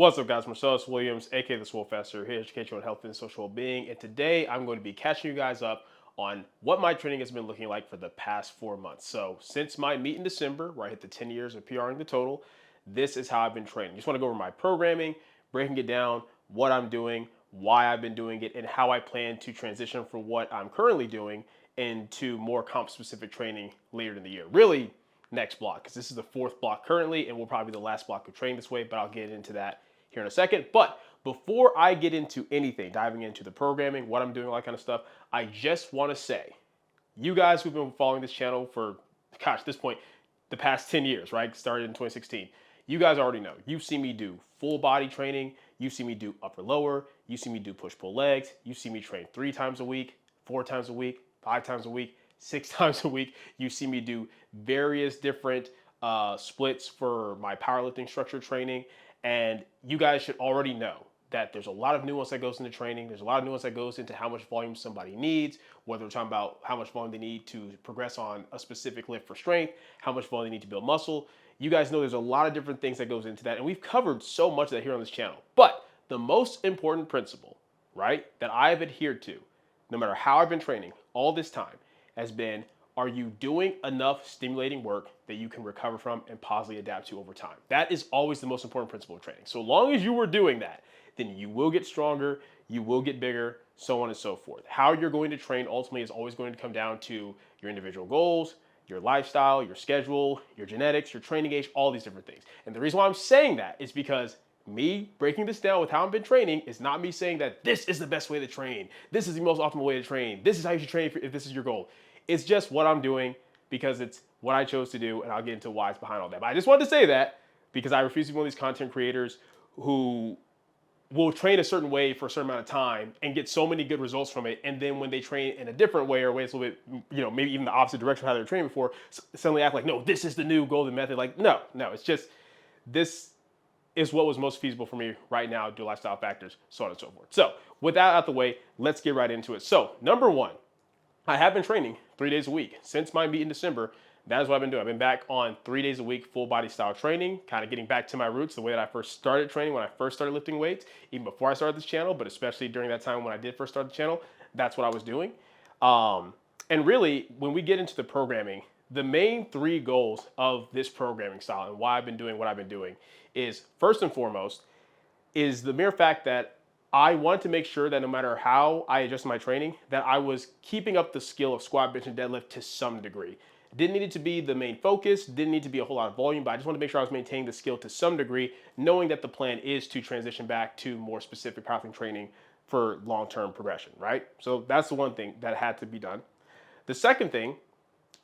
What's up, guys? Marcellus Williams, aka TheSwolefessor, here to educate you on health and social well-being. And today I'm going to be catching you guys up on what my training has been looking like for the past 4 months. So since my meet in December, where I hit the 10 years of PRing the total, this is how I've been training. Just want to go over my programming, breaking it down, what I'm doing, why I've been doing it, and how I plan to transition from what I'm currently doing into more comp-specific training later in the year. Really, next block, because this is the fourth block currently and will probably be the last block of training this way, but I'll get into that here in a second. But before I get into anything, diving into the programming, what I'm doing, all that kind of stuff, I just want to say, you guys who've been following this channel for, gosh, this point, the past 10 years, right? Started in 2016. You guys already know. You've seen me do full body training. You see me do upper lower. You see me do push pull legs. You see me train 3 times a week, 4 times a week, 5 times a week, 6 times a week. You see me do various different splits for my powerlifting structure training. And you guys should already know that there's a lot of nuance that goes into training. There's a lot of nuance that goes into how much volume somebody needs, whether we're talking about how much volume they need to progress on a specific lift for strength, how much volume they need to build muscle. You guys know there's a lot of different things that goes into that. And we've covered so much of that here on this channel. But the most important principle, right, that I've adhered to, no matter how I've been training all this time, has been, are you doing enough stimulating work that you can recover from and positively adapt to over time? That is always the most important principle of training. So long as you are doing that, then you will get stronger, you will get bigger, so on and so forth. How you're going to train ultimately is always going to come down to your individual goals, your lifestyle, your schedule, your genetics, your training age, all these different things. And the reason why I'm saying that is because me breaking this down with how I've been training is not me saying that this is the best way to train. This is the most optimal way to train. This is how you should train if this is your goal. It's just what I'm doing because it's what I chose to do, and I'll get into why it's behind all that. But I just wanted to say that because I refuse to be one of these content creators who will train a certain way for a certain amount of time and get so many good results from it, and then when they train in a different way or a way that's a little bit, maybe even the opposite direction of how they were training before, suddenly act like, no, this is the new golden method. Like, no, it's just this is what was most feasible for me right now due to lifestyle factors, so on and so forth. So with that out the way, let's get right into it. So number one, I have been training 3 days a week. Since my meet in December, that is what I've been doing. I've been back on 3 days a week, full body style training, kind of getting back to my roots, the way that I first started training when I first started lifting weights, even before I started this channel, but especially during that time when I did first start the channel, that's what I was doing. And really, when we get into the programming, the main 3 goals of this programming style and why I've been doing what I've been doing is, first and foremost, is the mere fact that I wanted to make sure that no matter how I adjusted my training, that I was keeping up the skill of squat, bench, and deadlift to some degree. Didn't need it to be the main focus, didn't need to be a whole lot of volume, but I just wanted to make sure I was maintaining the skill to some degree, knowing that the plan is to transition back to more specific powerlifting training for long-term progression, right? So that's the one thing that had to be done. The second thing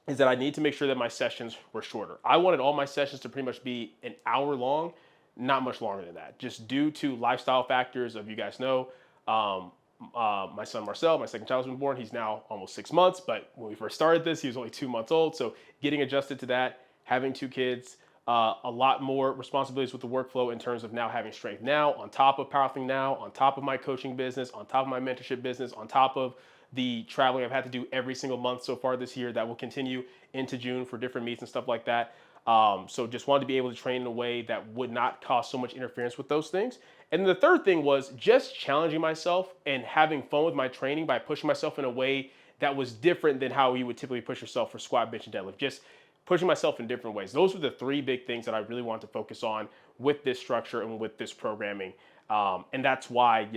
is that I need to make sure that my sessions were shorter. I wanted all my sessions to pretty much be an hour long, not much longer than that, just due to lifestyle factors of, you guys know, my son Marcel, my second child's been born. He's now almost 6 months, but when we first started this, he was only 2 months old. So getting adjusted to that, having 2 kids, a lot more responsibilities with the workflow in terms of now having strength now, on top of powerlifting now, on top of my coaching business, on top of my mentorship business, on top of the traveling I've had to do every single month so far this year that will continue into June for different meets and stuff like that. So just wanted to be able to train in a way that would not cause so much interference with those things. And then the third thing was just challenging myself and having fun with my training by pushing myself in a way that was different than how you would typically push yourself for squat, bench, and deadlift. Just pushing myself in different ways. Those were the 3 big things that I really wanted to focus on with this structure and with this programming. And that's why,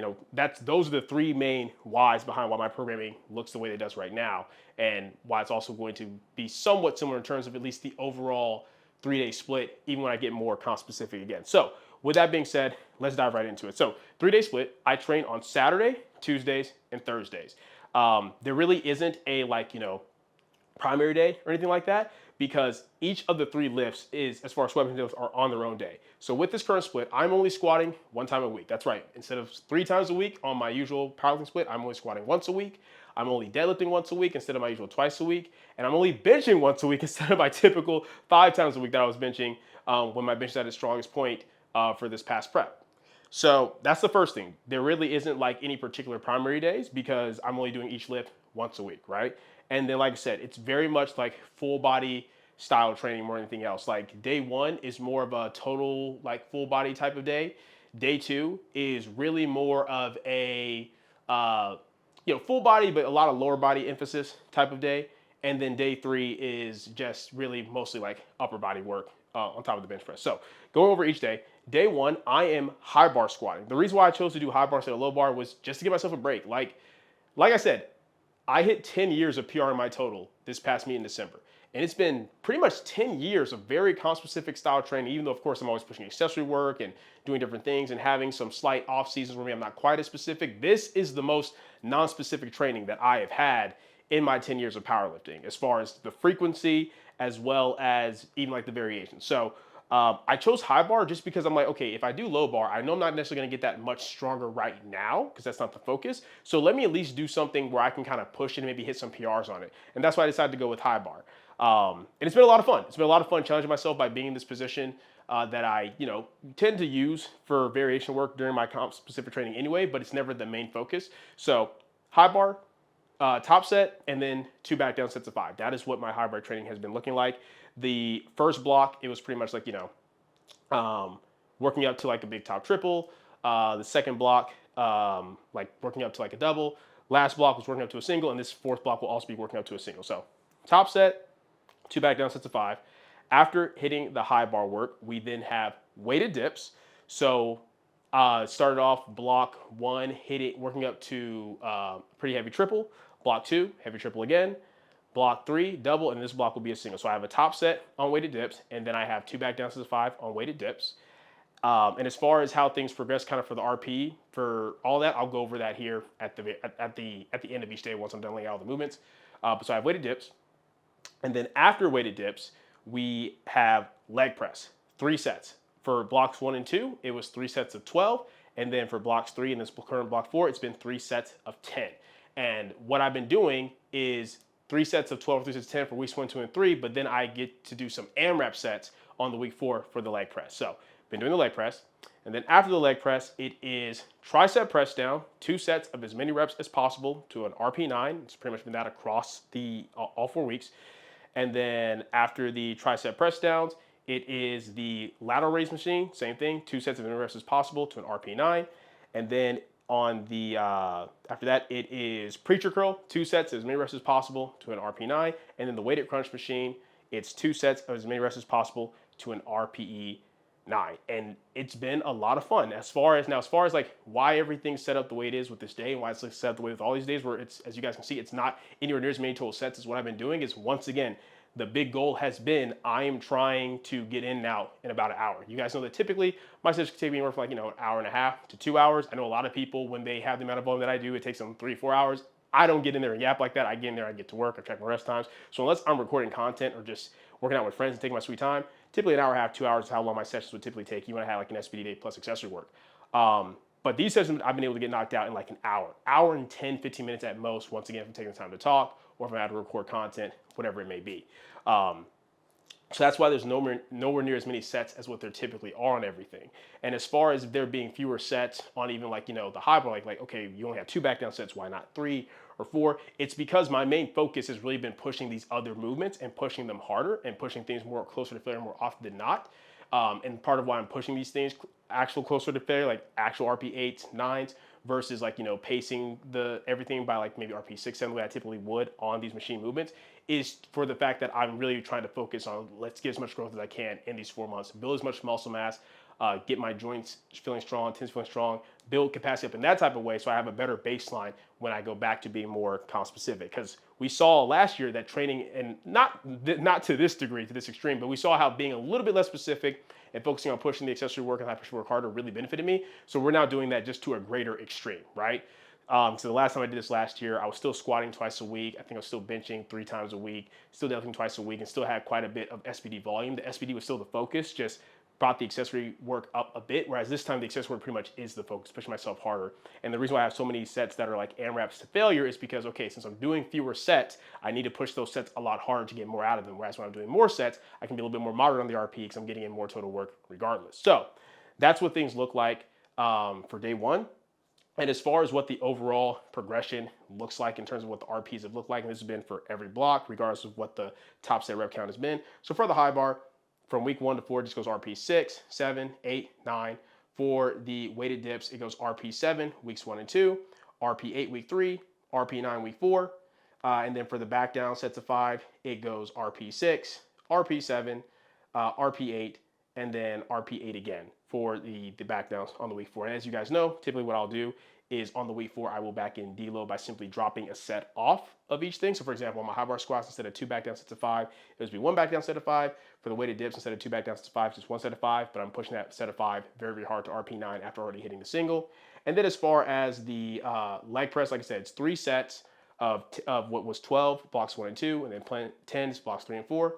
those are the 3 main whys behind why my programming looks the way it does right now, and why it's also going to be somewhat similar in terms of at least the overall 3-day split, even when I get more comp specific again. So with that being said, let's dive right into it. So 3-day split, I train on Saturday, Tuesdays, and Thursdays. There really isn't a primary day or anything like that, because each of the 3 lifts is, as far as squat lifts, are on their own day. So with this current split, I'm only squatting 1 time a week. That's right. Instead of 3 times a week on my usual powerlifting split, I'm only squatting once a week. I'm only deadlifting once a week instead of my usual twice a week. And I'm only benching once a week instead of my typical 5 times a week that I was benching when my bench is at its strongest point for this past prep. So that's the first thing. There really isn't like any particular primary days because I'm only doing each lift once a week, right? And then, like I said, it's very much like full body style training more than anything else. Like day 1 is more of a total like full body type of day. Day 2 is really more of a full body, but a lot of lower body emphasis type of day. And then day 3 is just really mostly like upper body work on top of the bench press. So going over each day, day 1, I am high bar squatting. The reason why I chose to do high bar instead of low bar was just to give myself a break. Like I said, I hit 10 years of PR in my total this past meet in December. And it's been pretty much 10 years of very concept-specific style training, even though, of course, I'm always pushing accessory work and doing different things and having some slight off seasons where maybe I'm not quite as specific. This is the most non-specific training that I have had in my 10 years of powerlifting, as far as the frequency, as well as even like the variation. So I chose high bar just because I'm like, okay, if I do low bar, I know I'm not necessarily going to get that much stronger right now because that's not the focus. So let me at least do something where I can kind of push it and maybe hit some PRs on it. And that's why I decided to go with high bar. And it's been a lot of fun. It's been a lot of fun challenging myself by being in this position that I, tend to use for variation work during my comp specific training anyway, but it's never the main focus. So high bar, top set, and then 2 back down sets of 5. That is what my high bar training has been looking like. The first block, it was pretty much like, working up to like a big top triple. The second block, like working up to like a double. Last block was working up to a single, and this fourth block will also be working up to a single. So top set, 2 back down sets of 5. After hitting the high bar work, we then have weighted dips. So started off block 1, hit it working up to pretty heavy triple. Block 2, heavy triple again. Block 3, double, and this block will be a single. So I have a top set on weighted dips, and then I have 2 back down sets of 5 on weighted dips. And as far as how things progress, kind of for the RP, for all that, I'll go over that here at the end of each day once I'm done laying out all the movements. So I have weighted dips. And then after weighted dips, we have leg press, 3 sets. For blocks 1 and 2, it was 3 sets of 12. And then for blocks 3 and this current block 4, it's been 3 sets of 10. And what I've been doing is 3 sets of 12, 3 sets of 10 for weeks 1, 2, and 3, but then I get to do some AMRAP sets on the week 4 for the leg press. So been doing the leg press. And then after the leg press, it is tricep press down, 2 sets of as many reps as possible to an RP9. It's pretty much been that across all 4 weeks. And then after the tricep press downs, it is the lateral raise machine, same thing, 2 sets of as many reps as possible to an RP9. And then on the after that, it is preacher curl, 2 sets as many reps as possible to an RP9. And then the weighted crunch machine, it's 2 sets of as many reps as possible to an RPE 9. And it's been a lot of fun. As far as like why everything's set up the way it is with this day and why it's set up the way with all these days, where it's, as you guys can see, it's not anywhere near as many total sets as what I've been doing, is once again, the big goal has been I am trying to get in now in about an hour. You guys know that typically my sessions can take me anywhere from an hour and a half to 2 hours. I know a lot of people, when they have the amount of volume that I do, it takes them 3-4 hours. I don't get in there and yap like that. I get in there, I get to work, I check my rest times. So unless I'm recording content or just working out with friends and taking my sweet time, typically an hour and a half, 2 hours is how long my sessions would typically take. You want to have like an SBD day plus accessory work. But these sessions, I've been able to get knocked out in like an hour and 10, 15 minutes at most, once again, if I'm taking the time to talk or if I have to record content, whatever it may be. So that's why there's nowhere near as many sets as what there typically are on everything. And as far as there being fewer sets on even the high bar, like okay, you only have 2 back down sets, why not 3 or 4? It's because my main focus has really been pushing these other movements and pushing them harder and pushing things more closer to failure more often than not. And part of why I'm pushing these things actual closer to failure, like actual RP 8s, 9s, versus pacing everything by maybe RP 6, 7, the way I typically would on these machine movements, is for the fact that I'm really trying to focus on let's get as much growth as I can in these 4 months, build as much muscle mass, get my joints feeling strong, tendons feeling strong, build capacity up in that type of way, so I have a better baseline when I go back to being more comp specific. Because we saw last year that training, and not to this degree, to this extreme, but we saw how being a little bit less specific and focusing on pushing the accessory work and hypertrophy work harder really benefited me. So we're now doing that just to a greater extreme, right? So the last time I did this last year, I was still squatting twice a week. I think I was still benching 3 times a week, still deadlifting twice a week, and still had quite a bit of SBD volume. The SBD was still the focus, just brought the accessory work up a bit, whereas this time the accessory work pretty much is the focus, pushing myself harder. And the reason why I have so many sets that are like AMRAPs to failure is because, okay, since I'm doing fewer sets, I need to push those sets a lot harder to get more out of them, whereas when I'm doing more sets, I can be a little bit more moderate on the RP because I'm getting in more total work regardless. So that's what things look like for day 1. And as far as what the overall progression looks like in terms of what the RPs have looked like, and this has been for every block, regardless of what the top set rep count has been. So for the high bar, from week 1 to 4, just goes RP 6, 7, 8, 9, For the weighted dips, it goes RP7 weeks 1 and 2, RP8 week 3, RP9 week 4. And then for the back down sets of 5, it goes RP6, RP7, RP8, and then RP8 again for the back downs on the week 4. And as you guys know, typically what I'll do is on the week 4, I will back in deload by simply dropping a set off of each thing. So for example, on my high bar squats, instead of 2 back down sets of 5, it would be 1 back down set of 5. For the weighted dips, instead of 2 back down sets of 5, just 1 set of 5, but I'm pushing that set of 5 very, very hard to RP9 after already hitting the single. And then as far as the leg press, like I said, it's 3 sets of what was 12, blocks 1 and 2, and then 10 is blocks 3 and 4.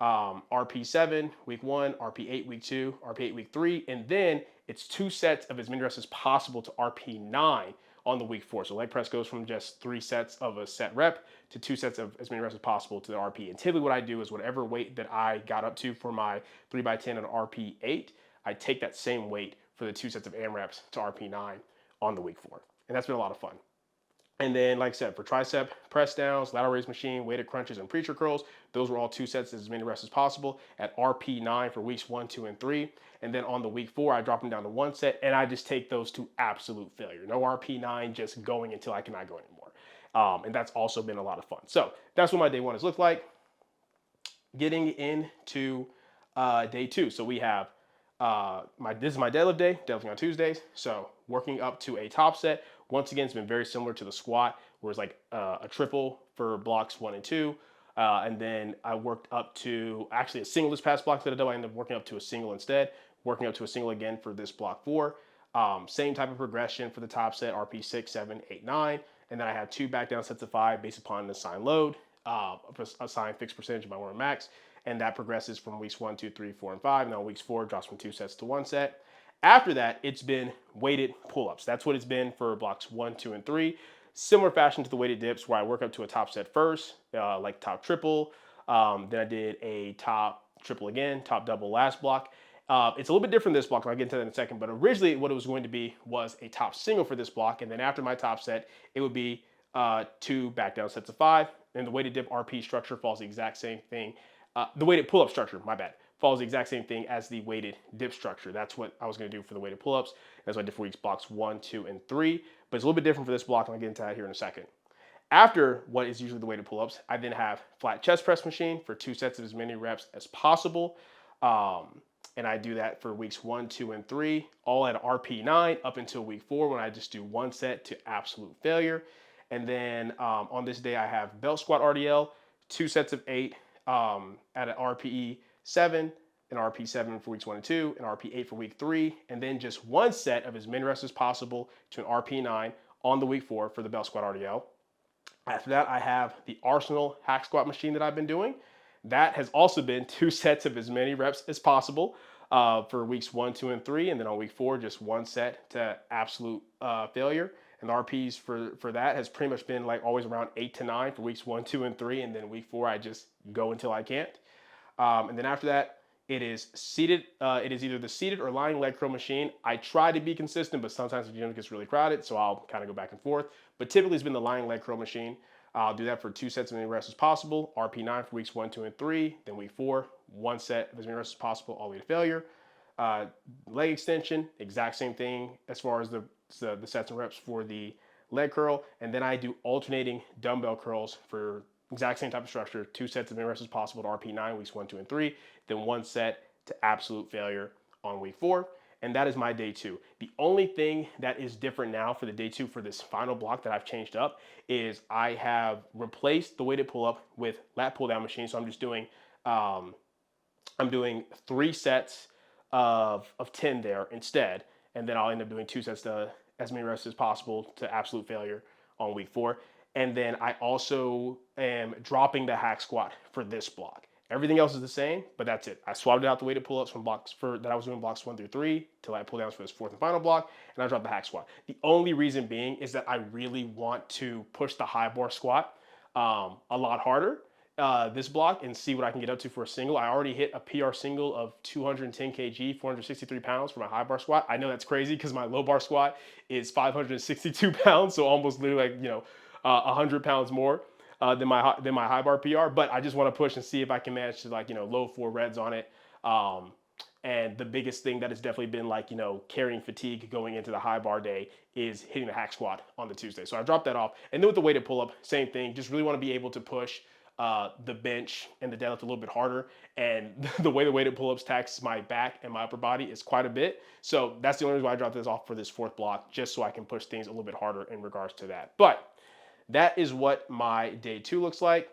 RP7 week 1, RP8 week 2, RP8 week 3, and then it's 2 sets of as many reps as possible to RP9 on the week 4. So leg press goes from just 3 sets of a set rep to 2 sets of as many reps as possible to the RP. And typically what I do is whatever weight that I got up to for my 3x10 and RP8, I take that same weight for the 2 sets of AMRAPs to RP9 on the week 4. And that's been a lot of fun. And then, like I said, for tricep press downs, lateral raise machine, weighted crunches, and preacher curls, those were all 2 sets, as many reps as possible at RP9 for weeks 1, 2, and 3. And then on the week 4, I drop them down to 1 set, and I just take those to absolute failure. No RP9, just going until I cannot go anymore. And that's also been a lot of fun. So that's what my day 1 has looked like. Getting into day 2. So we have this is my deadlift day, deadlifting on Tuesdays. So working up to a top set. Once again, it's been very similar to the squat, where it's like a triple for blocks 1 and 2. And then I worked up to actually a single this past block that I did. I ended up working up to a single instead, working up to a single again for this block 4. Same type of progression for the top set, RP 6, 7, 8, 9. And then I had 2 back down sets of 5 based upon the assigned load, assigned fixed percentage of my warm max. And that progresses from weeks 1, 2, 3, 4, and 5. Now weeks 4 drops from 2 sets to 1 set. After that, it's been weighted pull-ups. That's what it's been for blocks 1, 2, and 3. Similar fashion to the weighted dips, where I work up to a top set first, like top triple. Then I did a top triple again, top double last block. It's a little bit different this block, and I'll get into that in a second. But originally, what it was going to be was a top single for this block. And then after my top set, it would be 2 back down sets of 5. And the weighted dip RP structure follows the exact same thing. The weighted pull-up structure, my bad, follows the exact same thing as the weighted dip structure. That's what I was going to do for the weighted pull-ups. That's what I did for weeks blocks 1, 2, and 3. But it's a little bit different for this block, and I'll get into that here in a second. After what is usually the weighted pull-ups, I then have flat chest press machine for 2 sets of as many reps as possible. And I do that for weeks 1, 2, and 3, all at RP9 up until week 4, when I just do 1 set to absolute failure. And then on this day, I have belt squat RDL, 2 sets of 8 at an RPE 7, an RP7 for weeks 1 and 2, an RP8 for week 3, and then just 1 set of as many reps as possible to an RP9 on the week 4 for the belt squat RDL. After that, I have the Arsenal hack squat machine that I've been doing. That has also been 2 sets of as many reps as possible for weeks 1, 2, and 3, and then on week 4, just 1 set to absolute failure. And the RPs for that has pretty much been like always around 8 to 9 for weeks 1, 2, and 3, and then week 4, I just go until I can't. And then after that, it is seated. It is either the seated or lying leg curl machine. I try to be consistent, but sometimes the gym gets really crowded, so I'll kind of go back and forth. But typically, it's been the lying leg curl machine. I'll do that for 2 sets of as many reps as possible. RP9 for weeks 1, 2, and 3. Then week 4, 1 set of as many reps as possible, all the way to failure. Leg extension, exact same thing as far as the sets and reps for the leg curl. And then I do alternating dumbbell curls for exact same type of structure, 2 sets of as many reps as possible to RP9, weeks 1, 2, and 3. Then 1 set to absolute failure on week 4. And that is my day 2. The only thing that is different now for the day 2 for this final block that I've changed up is I have replaced the weighted pull-up with lat pull-down machine. So I'm just doing, I'm doing 3 sets of 10 there instead. And then I'll end up doing 2 sets to as many reps as possible to absolute failure on week 4. And then I also am dropping the hack squat for this block. Everything else is the same, but that's it. I swapped out the weighted pull-ups from blocks that I was doing blocks 1 through 3 till I pull downs for this 4th and final block, and I dropped the hack squat. The only reason being is that I really want to push the high bar squat a lot harder this block and see what I can get up to for a single. I already hit a PR single of 210 kg, 463 pounds for my high bar squat. I know that's crazy because my low bar squat is 562 pounds, so almost literally like 100 pounds more than my high bar PR. But I just want to push and see if I can manage to low 4 reds on it. And the biggest thing that has definitely been like, carrying fatigue going into the high bar day is hitting the hack squat on the Tuesday. So I dropped that off. And then with the weighted pull up, same thing. Just really want to be able to push the bench and the deadlift a little bit harder. And the way the weighted pull ups tax my back and my upper body is quite a bit. So that's the only reason why I dropped this off for this fourth block, just so I can push things a little bit harder in regards to that. But that is what my day 2 looks like.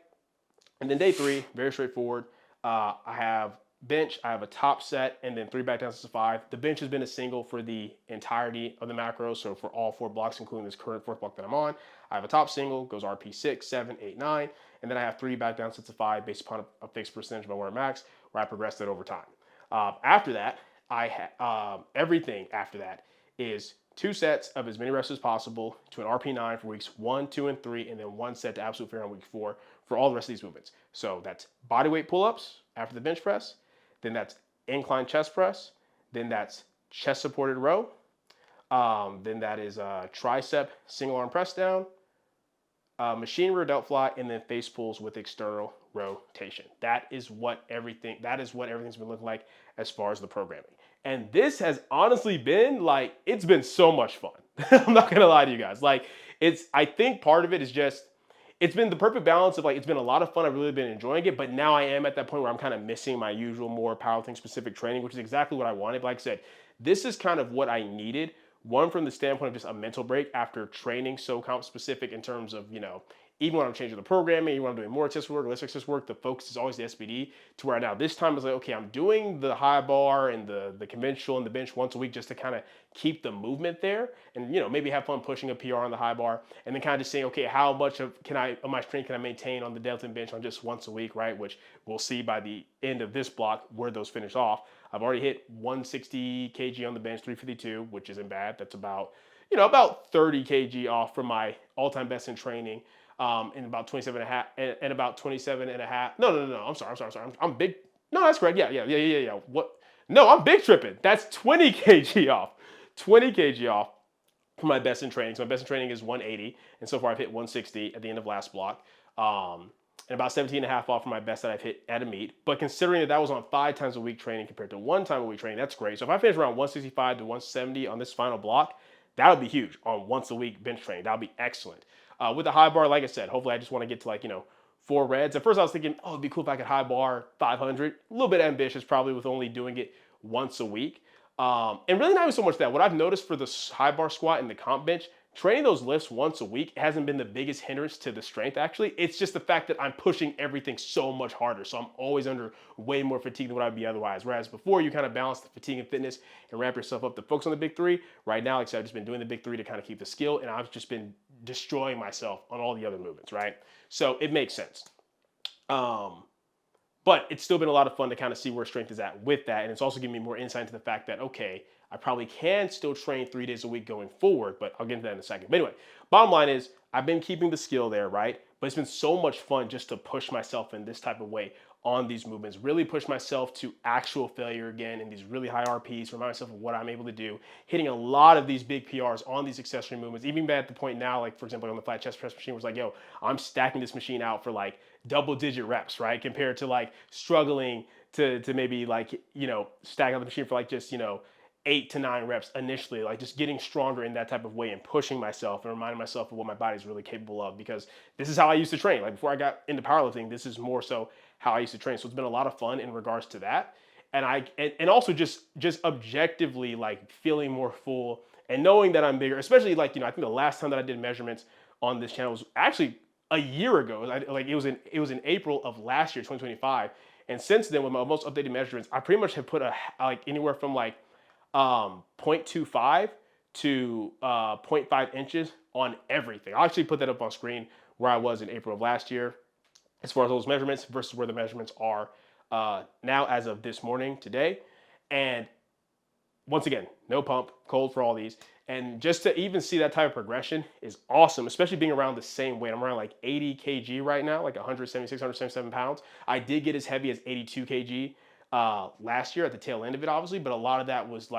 And then day 3, very straightforward. I have bench, I have a top set, and then 3 back down sets of 5. The bench has been a single for the entirety of the macro, so for all 4 blocks, including this current 4th block that I'm on. I have a top single, goes RP 6, 7, 8, 9, and then I have 3 back down sets of 5 based upon a fixed percentage of my warrior max, where I progress that over time. After that, everything after that is 2 sets of as many reps as possible to an RP9 for weeks 1, 2, and 3, and then 1 set to absolute failure on week 4 for all the rest of these movements. So that's bodyweight pull-ups after the bench press, then that's incline chest press, then that's chest supported row, then that is tricep single arm press down, machine rear delt fly, and then face pulls with external rotation. That is what everything's been looking like as far as the programming. And this has honestly been like, it's been so much fun. I'm not gonna lie to you guys. Like, I think part of it is just, it's been the perfect balance of like, it's been a lot of fun. I've really been enjoying it, but now I am at that point where I'm kind of missing my usual more powerlifting specific training, which is exactly what I wanted. But like I said, this is kind of what I needed. One, from the standpoint of just a mental break after training so comp specific in terms of, even when I'm changing the programming, even when I'm doing more test work, less test work, the focus is always the SBD, to where now this time is like, okay, I'm doing the high bar and the conventional and the bench once a week just to kind of keep the movement there and, maybe have fun pushing a PR on the high bar, and then kind of just saying, okay, how much of my strength can I maintain on the deadlift and bench on just once a week, right? Which we'll see by the end of this block where those finish off. I've already hit 160 kg on the bench, 352, which isn't bad. That's about 30 kg off from my all-time best in training. And about 27 and a half, and about 27 and a half. No. I'm sorry. I'm big. No, that's correct. Yeah. What? No, I'm big tripping. That's 20 kg off. 20 kg off from my best in training. So my best in training is 180. And so far I've hit 160 at the end of last block. And about 17 and a half off from my best that I've hit at a meet. But considering that was on 5 times a week training compared to 1 time a week training, that's great. So if I finish around 165 to 170 on this final block, that would be huge on once a week bench training. That would be excellent. With the high bar, like I said, hopefully I just want to get to 4 reds. At first I was thinking, oh, it'd be cool if I could high bar 500. A little bit ambitious probably with only doing it once a week. And really not even so much that. What I've noticed for the high bar squat and the comp bench, training those lifts once a week hasn't been the biggest hindrance to the strength, actually. It's just the fact that I'm pushing everything so much harder. So I'm always under way more fatigue than what I'd be otherwise. Whereas before, you kind of balance the fatigue and fitness and ramp yourself up to focus on the big 3. Right now, like I said, I've just been doing the big 3 to kind of keep the skill, and I've just been destroying myself on all the other movements, right? So it makes sense. But it's still been a lot of fun to kind of see where strength is at with that. And it's also giving me more insight into the fact that, okay, I probably can still train 3 days a week going forward, but I'll get into that in a second. But anyway, bottom line is I've been keeping the skill there, right? But it's been so much fun just to push myself in this type of way on these movements, really push myself to actual failure again in these really high RPs, remind myself of what I'm able to do, hitting a lot of these big PRs on these accessory movements, even at the point now, like for example, on the flat chest press machine, was like, yo, I'm stacking this machine out for like double-digit reps, right? Compared to like struggling to maybe stack out the machine for like just, 8 to 9 reps initially, like just getting stronger in that type of way and pushing myself and reminding myself of what my body's really capable of, because this is how I used to train. Like before I got into powerlifting, this is more so how I used to train. So it's been a lot of fun in regards to that. And also just objectively like feeling more full and knowing that I'm bigger, especially I think the last time that I did measurements on this channel was actually a year ago. It was in April of last year, 2025. And since then, with my most updated measurements, I pretty much have put anywhere from 0.25 to 0.5 inches on everything. I'll actually put that up on screen where I was in April of last year as far as those measurements versus where the measurements are now as of this morning, today. And once again, no pump, cold for all these. And just to even see that type of progression is awesome, especially being around the same weight. I'm around 80 kg right now, 176, 177 pounds. I did get as heavy as 82 kg last year at the tail end of it, obviously, but a lot of that was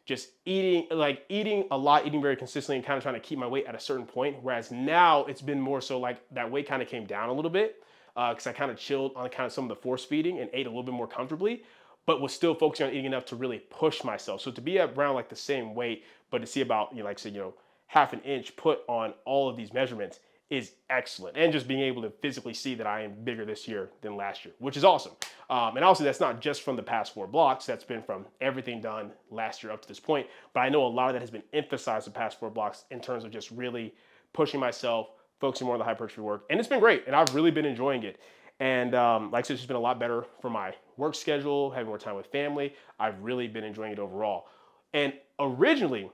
just eating a lot, eating very consistently and kind of trying to keep my weight at a certain point. Whereas now it's been more so that weight kind of came down a little bit because I kind of chilled on kind of some of the force feeding and ate a little bit more comfortably. but was still focusing on eating enough to really push myself. So to be around like the same weight, but to see about, like I said, half an inch put on all of these measurements is excellent. And just being able to physically see that I am bigger this year than last year, which is awesome. And obviously that's not just from the past 4 blocks. That's been from everything done last year up to this point. But I know a lot of that has been emphasized the past 4 blocks in terms of just really pushing myself, focusing more on the hypertrophy work. And it's been great. And I've really been enjoying it. And like I said, it's just been a lot better for my work schedule, having more time with family. I've really been enjoying it overall. And originally,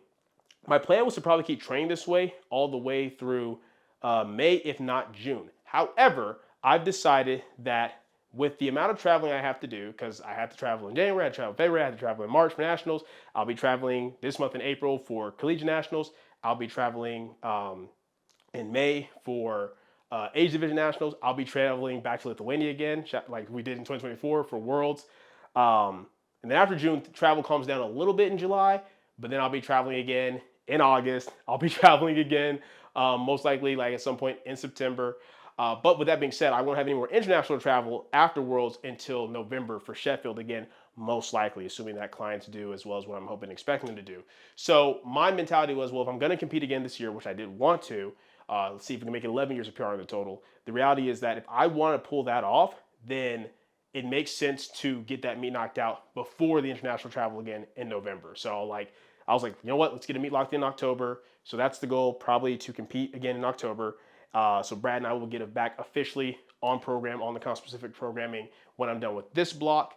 my plan was to probably keep training this way all the way through May, if not June. However, I've decided that with the amount of traveling I have to do, because I have to travel in January, I have to travel in February, I have to travel in March for nationals. I'll be traveling this month in April for collegiate nationals. I'll be traveling in May for Age Division Nationals. I'll be traveling back to Lithuania again, like we did in 2024 for Worlds. And then after June, travel calms down a little bit in July, but then I'll be traveling again in August. I'll be traveling again, most likely like at some point in September. But with that being said, I won't have any more international travel after Worlds until November for Sheffield again, most likely, assuming that clients do as well as what I'm hoping and expecting them to do. So my mentality was, well, if I'm going to compete again this year, which I did want to, let's see if we can make it 11 years of PR in the total. The reality is that if I want to pull that off, then it makes sense to get that meet knocked out before the international travel again in November. So I was like, you know what? Let's get a meet locked in October. So that's the goal, probably to compete again in October. So Brad and I will get it back officially on program, on the concept-specific programming when I'm done with this block,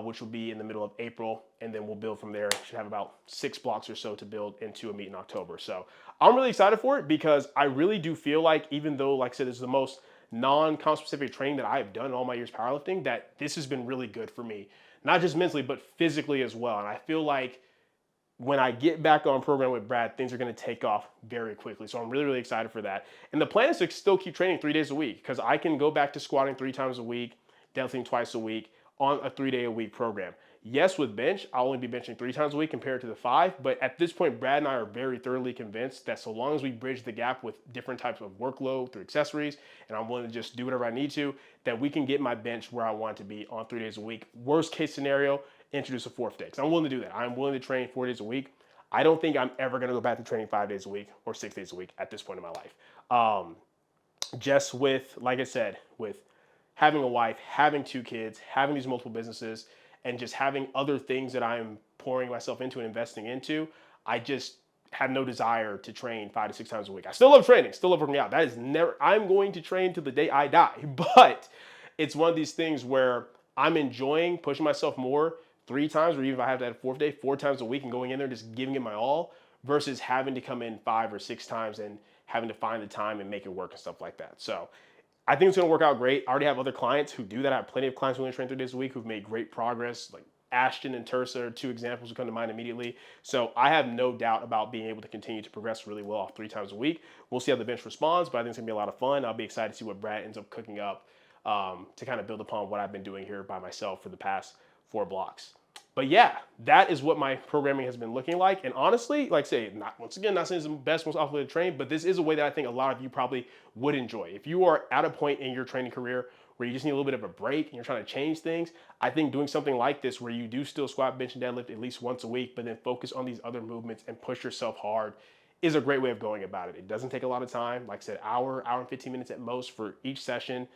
which will be in the middle of April, and then we'll build from there. Should have about 6 blocks or so to build into a meet in October. So I'm really excited for it because I really do feel like, even though, like I said, this is the most non-concept-specific training that I've done in all my years powerlifting, that this has been really good for me, not just mentally, but physically as well. And I feel like when I get back on program with Brad, things are going to take off very quickly. So I'm really, really excited for that. And the plan is to still keep training 3 days a week because I can go back to squatting 3 times a week, deadlifting twice a week on a 3-day-a-week program. Yes, with bench, I'll only be benching 3 times a week compared to the 5. But at this point, Brad and I are very thoroughly convinced that so long as we bridge the gap with different types of workload through accessories, and I'm willing to just do whatever I need to, that we can get my bench where I want it to be on 3 days a week. Worst case scenario, introduce a 4th day. Because I'm willing to do that. I'm willing to train 4 days a week. I don't think I'm ever going to go back to training 5 days a week or 6 days a week at this point in my life. Just with, like I said, with having a wife, having 2 kids, having these multiple businesses, and just having other things that I'm pouring myself into and investing into, I just have no desire to train 5 to 6 times a week. I still love training, still love working out. That is never, I'm going to train till the day I die. But it's one of these things where I'm enjoying pushing myself more 3 times, or even if I have to add a 4th day, 4 times a week and going in there just giving it my all versus having to come in 5 or 6 times and having to find the time and make it work and stuff like that. So I think it's going to work out great. I already have other clients who do that. I have plenty of clients who only train 3 days a week who've made great progress. Like Ashton and Tersa are 2 examples who come to mind immediately. So I have no doubt about being able to continue to progress really well off 3 times a week. We'll see how the bench responds, but I think it's going to be a lot of fun. I'll be excited to see what Brad ends up cooking up to kind of build upon what I've been doing here by myself for the past 4 blocks. But yeah, that is what my programming has been looking like. And honestly, like I say, once again, not saying it's the best, most optimal way to train, but this is a way that I think a lot of you probably would enjoy. If you are at a point in your training career where you just need a little bit of a break and you're trying to change things, I think doing something like this where you do still squat, bench, and deadlift at least once a week, but then focus on these other movements and push yourself hard is a great way of going about it. It doesn't take a lot of time. Like I said, hour and 15 minutes at most for each session,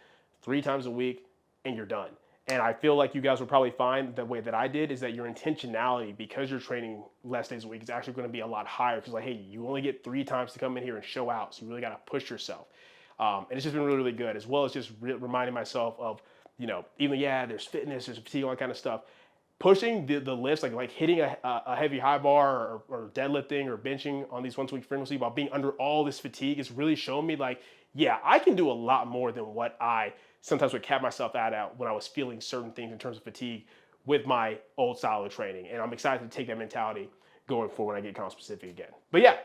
3 times a week, and you're done. And I feel like you guys will probably find the way that I did is that your intentionality, because you're training less days a week, is actually going to be a lot higher. Because like, hey, you only get 3 times to come in here and show out. So you really got to push yourself. And it's just been really, really good, as well as just reminding myself of, even, there's fitness, there's fatigue, all that kind of stuff. Pushing the lifts, like hitting a heavy high bar or deadlifting or benching on these once a week frequency while being under all this fatigue is really showing me like, yeah, I can do a lot more than what I sometimes would cap myself out when I was feeling certain things in terms of fatigue with my old style of training. And I'm excited to take that mentality going forward when I get concept specific again. But yeah,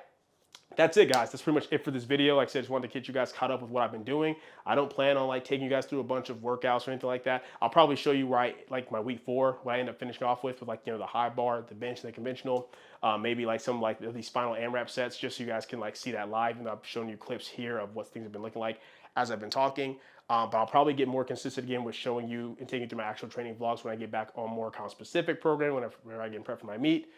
That's it, guys. That's pretty much it for this video. Like I said, just wanted to get you guys caught up with what I've been doing. I don't plan on like taking you guys through a bunch of workouts or anything like that. I'll probably show you like my week 4, what I end up finishing off with like, the high bar, the bench, and the conventional. Maybe like some like these final AMRAP sets, just so you guys can like see that live. And I'm showing you clips here of what things have been looking like as I've been talking. But I'll probably get more consistent again with showing you and taking you through my actual training vlogs when I get back on more account specific program, whenever I get prepped for my meet.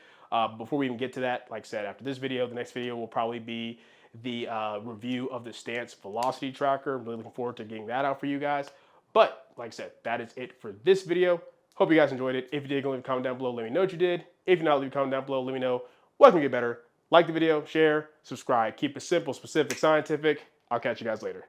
Before we even get to that, like I said, after this video, the next video will probably be the review of the stance velocity tracker. I'm really looking forward to getting that out for you guys. But like I said, that is it for this video. Hope you guys enjoyed it. If you did, go leave a comment down below. Let me know what you did. If you're not, leave a comment down below. Let me know what can get better. Like the video, share, subscribe. Keep it simple, specific, scientific. I'll catch you guys later.